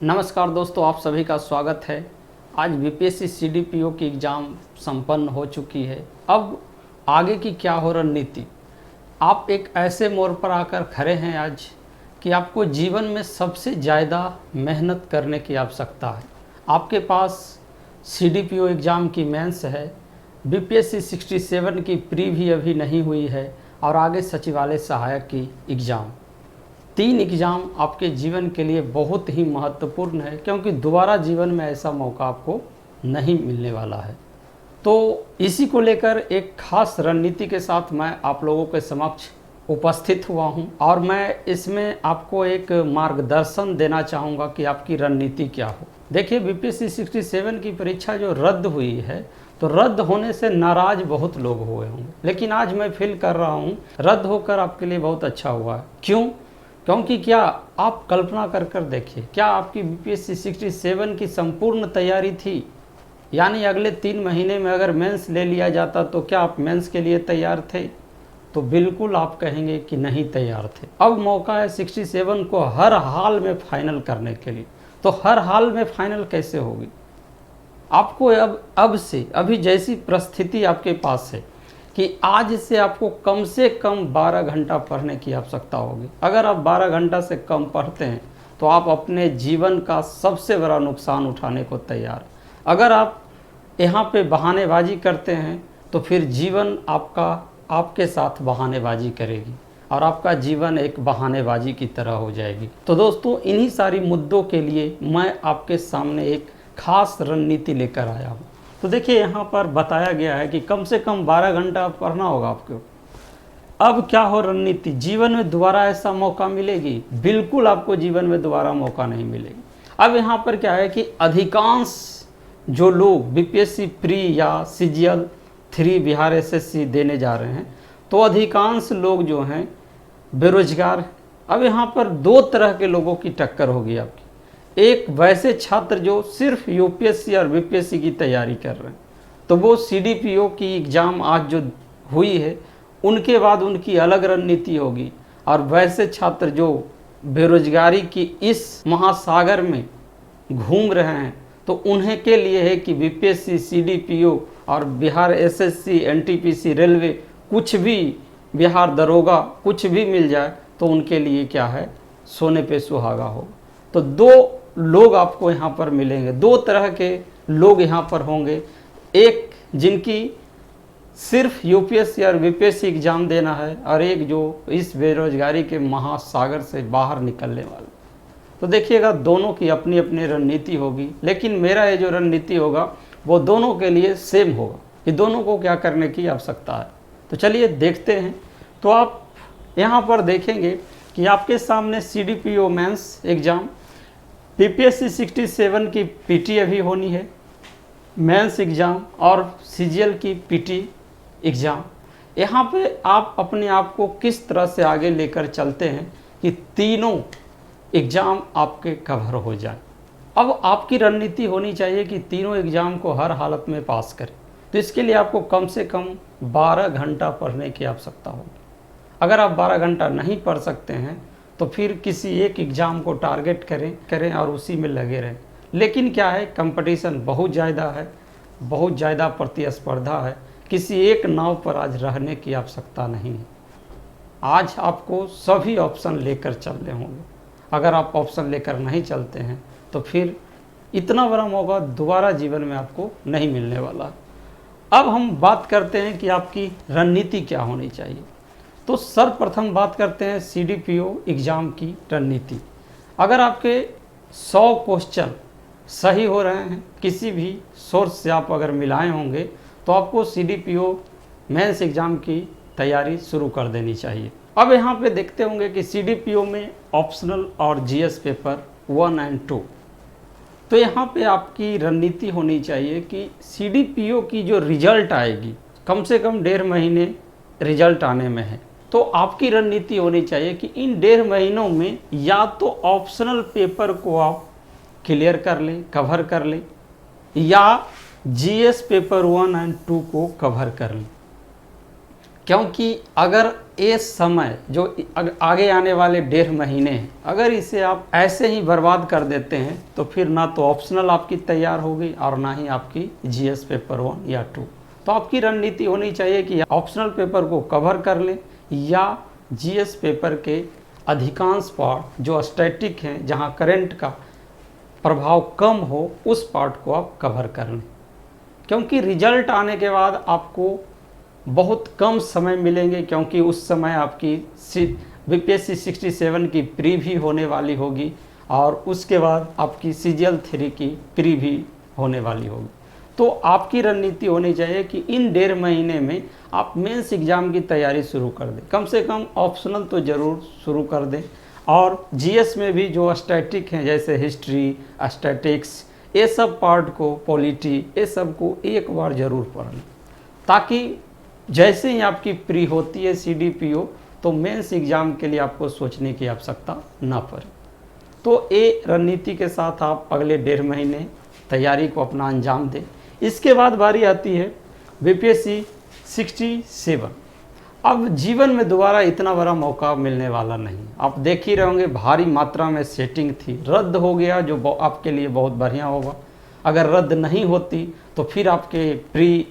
नमस्कार दोस्तों, आप सभी का स्वागत है। आज बीपीएससी सीडीपीओ की एग्ज़ाम संपन्न हो चुकी है। अब आगे की क्या हो रणनीति। आप एक ऐसे मोड़ पर आकर खड़े हैं आज कि आपको जीवन में सबसे ज़्यादा मेहनत करने की आवश्यकता है। आपके पास सीडीपीओ एग्ज़ाम की मेंस है, बीपीएससी 67 की प्री भी अभी नहीं हुई है और आगे सचिवालय सहायक की एग्ज़ाम। 3 एग्ज़ाम आपके जीवन के लिए बहुत ही महत्वपूर्ण है, क्योंकि दोबारा जीवन में ऐसा मौका आपको नहीं मिलने वाला है। तो इसी को लेकर एक खास रणनीति के साथ मैं आप लोगों के समक्ष उपस्थित हुआ हूं और मैं इसमें आपको एक मार्गदर्शन देना चाहूँगा कि आपकी रणनीति क्या हो। देखिए, बीपीएससी 67 की परीक्षा जो रद्द हुई है, तो रद्द होने से नाराज़ बहुत लोग हुए होंगे, लेकिन आज मैं फील कर रहा हूँ रद्द होकर आपके लिए बहुत अच्छा हुआ है। क्यों? क्योंकि क्या आप कल्पना कर देखिए, क्या आपकी बीपीएससी 67 की संपूर्ण तैयारी थी? यानी अगले 3 महीने में अगर मेंस ले लिया जाता तो क्या आप मेंस के लिए तैयार थे? तो बिल्कुल आप कहेंगे कि नहीं तैयार थे। अब मौका है 67 को हर हाल में फाइनल करने के लिए। तो हर हाल में फाइनल कैसे होगी? आपको अब से अभी जैसी परिस्थिति आपके पास है कि आज से आपको कम से कम 12 घंटा पढ़ने की आवश्यकता होगी। अगर आप 12 घंटा से कम पढ़ते हैं तो आप अपने जीवन का सबसे बड़ा नुकसान उठाने को तैयार हैं। अगर आप यहाँ पे बहानेबाजी करते हैं तो फिर जीवन आपके साथ बहानेबाजी करेगी और आपका जीवन एक बहानेबाजी की तरह हो जाएगी। तो दोस्तों, इन्हीं सारी मुद्दों के लिए मैं आपके सामने एक खास रणनीति लेकर आया हूँ। तो देखिए, यहाँ पर बताया गया है कि कम से कम 12 घंटा पढ़ना होगा आपको। अब क्या हो रणनीति? जीवन में दोबारा ऐसा मौका मिलेगी? बिल्कुल आपको जीवन में दोबारा मौका नहीं मिलेगी। अब यहाँ पर क्या है कि अधिकांश जो लोग बीपीएससी प्री या सीजीएल 3 बिहार एसएससी देने जा रहे हैं, तो अधिकांश लोग जो हैं बेरोजगार। अब यहाँ पर 2 तरह के लोगों की टक्कर होगी आपकी। एक वैसे छात्र जो सिर्फ यूपीएससी और बीपीएससी की तैयारी कर रहे हैं, तो वो सीडीपीओ की एग्ज़ाम आज जो हुई है उनके बाद उनकी अलग रणनीति होगी। और वैसे छात्र जो बेरोजगारी की इस महासागर में घूम रहे हैं, तो उन्हें के लिए है कि बीपीएससी, सीडीपीओ और बिहार एसएससी, एनटीपीसी, रेलवे, कुछ भी, बिहार दरोगा, कुछ भी मिल जाए तो उनके लिए क्या है, सोने पे सुहागा हो। तो 2 लोग आपको यहाँ पर मिलेंगे, 2 तरह के लोग यहाँ पर होंगे। एक जिनकी सिर्फ यूपीएससी और बीपीएससी एग्ज़ाम देना है, और एक जो इस बेरोजगारी के महासागर से बाहर निकलने वाले। तो देखिएगा, दोनों की अपनी अपनी रणनीति होगी, लेकिन मेरा ये जो रणनीति होगा वो दोनों के लिए सेम होगा कि दोनों को क्या करने की आवश्यकता है। तो चलिए देखते हैं। तो आप यहाँ पर देखेंगे कि आपके सामने सीडीपीओ मेंस एग्ज़ाम, बीपीएससी 67 की पीटी अभी होनी है, मेंस एग्ज़ाम और सीजीएल की पीटी एग्ज़ाम। यहाँ पे आप अपने आप को किस तरह से आगे लेकर चलते हैं कि तीनों एग्ज़ाम आपके कवर हो जाए। अब आपकी रणनीति होनी चाहिए कि तीनों एग्ज़ाम को हर हालत में पास करें। तो इसके लिए आपको कम से कम 12 घंटा पढ़ने की आवश्यकता होगी। अगर आप 12 घंटा नहीं पढ़ सकते हैं तो फिर किसी एक एग्ज़ाम को टारगेट करें और उसी में लगे रहें। लेकिन क्या है, कंपटीशन बहुत ज़्यादा है, बहुत ज़्यादा प्रतिस्पर्धा है। किसी एक नाव पर आज रहने की आवश्यकता नहीं है। आज आपको सभी ऑप्शन लेकर चलने होंगे। अगर आप ऑप्शन लेकर नहीं चलते हैं तो फिर इतना बड़ा मौका दोबारा जीवन में आपको नहीं मिलने वाला। अब हम बात करते हैं कि आपकी रणनीति क्या होनी चाहिए। तो सर्वप्रथम बात करते हैं सीडीपीओ एग्ज़ाम की रणनीति। अगर आपके 100 क्वेश्चन सही हो रहे हैं, किसी भी सोर्स से आप अगर मिलाए होंगे, तो आपको सीडीपीओ मेंस एग्ज़ाम की तैयारी शुरू कर देनी चाहिए। अब यहाँ पे देखते होंगे कि सीडीपीओ में ऑप्शनल और जीएस पेपर 1 और 2। तो यहाँ पे आपकी रणनीति होनी चाहिए कि सीडीपीओ की जो रिजल्ट आएगी, कम से कम 1.5 महीने रिजल्ट आने में है। तो आपकी रणनीति होनी चाहिए कि इन 1.5 महीनों में या तो ऑप्शनल पेपर को आप क्लियर कर लें, कवर कर लें, या जीएस पेपर 1 और 2 को कवर कर लें। क्योंकि अगर ये समय जो आगे आने वाले 1.5 महीने हैं, अगर इसे आप ऐसे ही बर्बाद कर देते हैं तो फिर ना तो ऑप्शनल आपकी तैयार होगी और ना ही आपकी जीएस पेपर 1 या 2। तो आपकी रणनीति होनी चाहिए कि ऑप्शनल पेपर को कवर कर लें या जीएस पेपर के अधिकांश पार्ट जो स्टैटिक हैं, जहां करंट का प्रभाव कम हो, उस पार्ट को आप कवर कर लें। क्योंकि रिजल्ट आने के बाद आपको बहुत कम समय मिलेंगे, क्योंकि उस समय आपकी बीपीएससी 67 की प्री भी होने वाली होगी और उसके बाद आपकी सीजीएल 3 की प्री भी होने वाली होगी। तो आपकी रणनीति होनी चाहिए कि इन 1.5 महीने में आप मेंस एग्ज़ाम की तैयारी शुरू कर दें, कम से कम ऑप्शनल तो ज़रूर शुरू कर दें। और जीएस में भी जो स्टैटिक हैं जैसे हिस्ट्री, स्टैटिक्स, ये सब पार्ट को, पॉलिटी, ये सब को एक बार ज़रूर पढ़ लें, ताकि जैसे ही आपकी प्री होती है सीडीपीओ तो मेंस एग्ज़ाम के लिए आपको सोचने की आवश्यकता ना पड़े। तो ये रणनीति के साथ आप अगले 1.5 महीने तैयारी को अपना अंजाम दें। इसके बाद बारी आती है बीपीएससी 67। अब जीवन में दोबारा इतना बड़ा मौका मिलने वाला नहीं। आप देख ही रहे होंगे भारी मात्रा में सेटिंग थी, रद्द हो गया, जो आपके लिए बहुत बढ़िया होगा। अगर रद्द नहीं होती तो फिर आपके प्री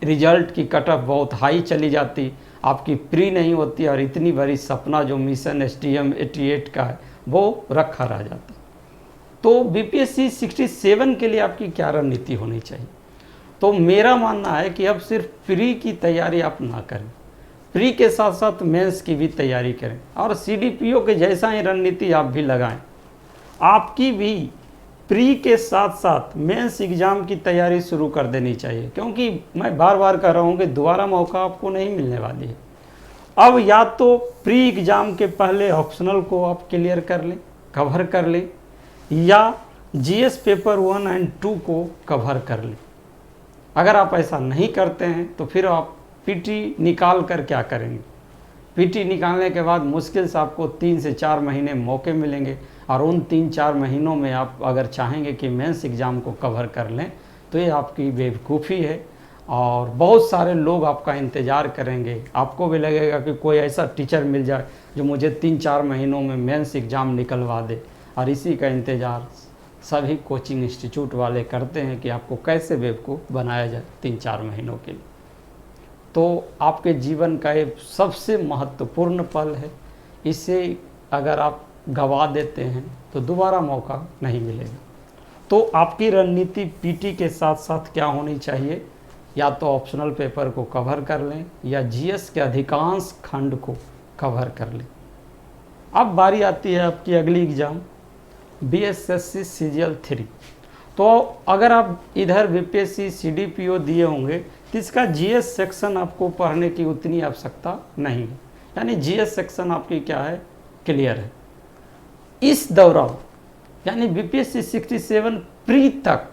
रिजल्ट की कट ऑफ बहुत हाई चली जाती, आपकी प्री नहीं होती और इतनी बड़ी सपना जो मिशन एसटीएम 88 का है वो रखा रह जाता। तो बीपीएससी 67 के लिए आपकी क्या रणनीति होनी चाहिए? तो मेरा मानना है कि अब सिर्फ प्री की तैयारी आप ना करें, प्री के साथ साथ मेंस की भी तैयारी करें और सीडीपीओ के जैसा ही रणनीति आप भी लगाएं। आपकी भी प्री के साथ साथ मेंस एग्ज़ाम की तैयारी शुरू कर देनी चाहिए, क्योंकि मैं बार बार कह रहा हूँ कि दोबारा मौका आपको नहीं मिलने वाली है। अब या तो प्री एग्ज़ाम के पहले ऑप्शनल को आप क्लियर कर लें, कवर कर लें, या जीएस पेपर 1 और 2 को कवर कर लें। अगर आप ऐसा नहीं करते हैं तो फिर आप पीटी निकाल कर क्या करेंगे? पीटी निकालने के बाद मुश्किल से आपको 3 से 4 महीने मौके मिलेंगे और उन 3-4 महीनों में आप अगर चाहेंगे कि मेंस एग्ज़ाम को कवर कर लें तो ये आपकी बेवकूफ़ी है और बहुत सारे लोग आपका इंतज़ार करेंगे। आपको भी लगेगा कि कोई ऐसा टीचर मिल जाए जो मुझे 3-4 महीनों में मेंस एग्ज़ाम निकलवा दे, और इसी का इंतज़ार सभी कोचिंग इंस्टीट्यूट वाले करते हैं कि आपको कैसे बेवकूफ़ बनाया जाए 3-4 महीनों के लिए। तो आपके जीवन का ये सबसे महत्वपूर्ण पल है, इसे अगर आप गवा देते हैं तो दोबारा मौका नहीं मिलेगा। तो आपकी रणनीति पीटी के साथ साथ क्या होनी चाहिए? या तो ऑप्शनल पेपर को कवर कर लें या जीएस के अधिकांश खंड को कवर कर लें। अब बारी आती है आपकी अगली एग्ज़ाम बीएसएससी सीजीएल 3। तो अगर आप इधर बीपीएससी सीडीपीओ दिए होंगे तो इसका जीएस सेक्शन आपको पढ़ने की उतनी आवश्यकता नहीं है, यानी जीएस सेक्शन आपकी क्या है, क्लियर है। इस दौरान यानी बीपीएससी 67 प्री तक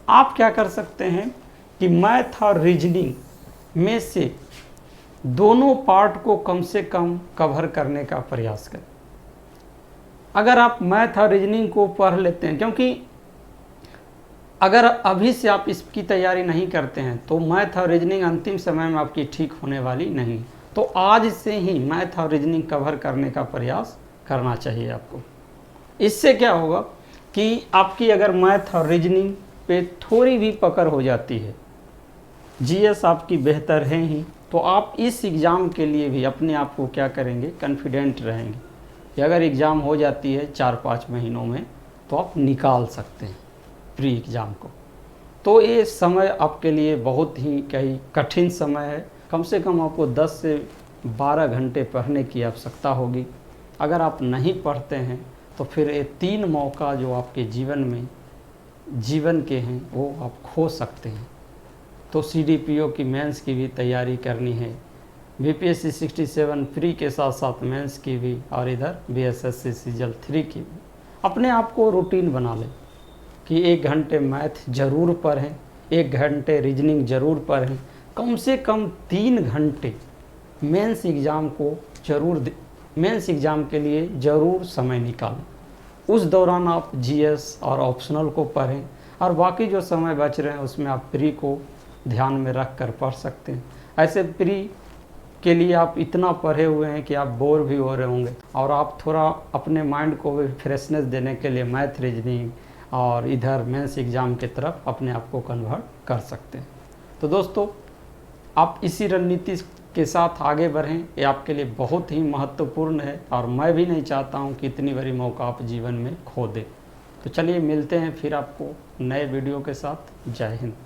आप क्या कर सकते हैं कि मैथ और रीजनिंग में से दोनों पार्ट को कम से कम कवर करने का प्रयास करें। अगर आप मैथ और रीजनिंग को पढ़ लेते हैं, क्योंकि अगर अभी से आप इसकी तैयारी नहीं करते हैं तो मैथ और रीजनिंग अंतिम समय में आपकी ठीक होने वाली नहीं। तो आज से ही मैथ और रीजनिंग कवर करने का प्रयास करना चाहिए आपको। इससे क्या होगा कि आपकी अगर मैथ और रीजनिंग पे थोड़ी भी पकड़ हो जाती है, जीएस आपकी बेहतर है ही, तो आप इस एग्ज़ाम के लिए भी अपने आप को क्या करेंगे, कॉन्फिडेंट रहेंगे कि अगर एग्ज़ाम हो जाती है 4-5 महीनों में तो आप निकाल सकते हैं प्री एग्ज़ाम को। तो ये समय आपके लिए बहुत ही कई कठिन समय है। कम से कम आपको 10 से 12 घंटे पढ़ने की आवश्यकता होगी। अगर आप नहीं पढ़ते हैं तो फिर ये 3 मौका जो आपके जीवन के हैं वो आप खो सकते हैं। तो सीडीपीओ की मेंस की भी तैयारी करनी है, बीपीएससी 67 प्री के साथ साथ मेंस की भी, और इधर बीएसएससी सीजीएल 3 की भी। अपने आप को रूटीन बना लें कि 1 घंटे मैथ ज़रूर पढ़ें, 1 घंटे रीजनिंग ज़रूर पढ़ें, कम से कम 3 घंटे मेंस एग्ज़ाम को मेंस एग्ज़ाम के लिए ज़रूर समय निकालें। उस दौरान आप जीएस और ऑप्शनल को पढ़ें और बाकी जो समय बच रहे हैं उसमें आप प्री को ध्यान में रख कर पढ़ सकते हैं। ऐसे प्री के लिए आप इतना पढ़े हुए हैं कि आप बोर भी हो रहे होंगे, और आप थोड़ा अपने माइंड को भी फ्रेशनेस देने के लिए मैथ, रीजनिंग और इधर मेंस एग्ज़ाम की तरफ अपने आप को कन्वर्ट कर सकते हैं। तो दोस्तों, आप इसी रणनीति के साथ आगे बढ़ें, ये आपके लिए बहुत ही महत्वपूर्ण है, और मैं भी नहीं चाहता हूँ कि इतनी बड़ी मौका आप जीवन में खो दें। तो चलिए मिलते हैं फिर आपको नए वीडियो के साथ। जय हिंद।